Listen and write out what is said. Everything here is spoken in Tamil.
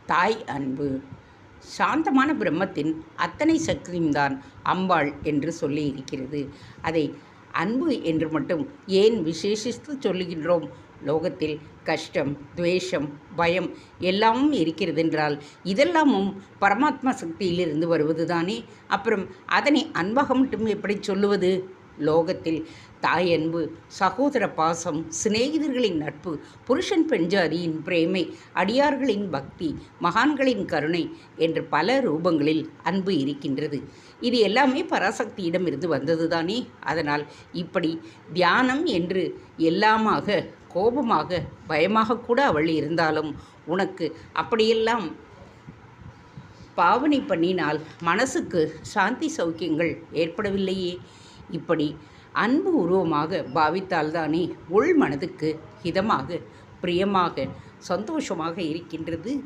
தாய் அன்பு. சாந்தமான பிரம்மத்தின் அத்தனை சக்தியும் தான் அம்பாள் என்று சொல்லியிருக்கிறது. அதை அன்பு என்று மட்டும் ஏன் விசேஷித்து சொல்லுகின்றோம்? லோகத்தில் கஷ்டம், துவேஷம், பயம் எல்லாமும் இருக்கிறதென்றால் இதெல்லாமும் பரமாத்மா சக்தியிலிருந்து வருவது தானே. அப்புறம் அதனை அன்பாக மட்டும் எப்படி சொல்லுவது? லோகத்தில் தாய் அன்பு, சகோதர பாசம், சிநேகிதர்களின் நட்பு, புருஷன் பெண்ஜாதியின் பிரேமை, அடியார்களின் பக்தி, மகான்களின் கருணை என்று பல ரூபங்களில் அன்பு இருக்கின்றது. இது எல்லாமே பராசக்தியிடமிருந்து வந்தது தானே. அதனால் இப்படி தியானம் என்று எல்லாமாக, கோபமாக, பயமாக கூட அவள் இருந்தாலும் உனக்கு அப்படியெல்லாம் பாவனை பண்ணினால் மனசுக்கு சாந்தி சௌக்கியங்கள் ஏற்படவில்லையே. இப்படி அன்பு உருவமாக பாவித்தால்தானே உள் மனதுக்கு ஹிதமாக, பிரியமாக, சந்தோஷமாக இருக்கின்றது.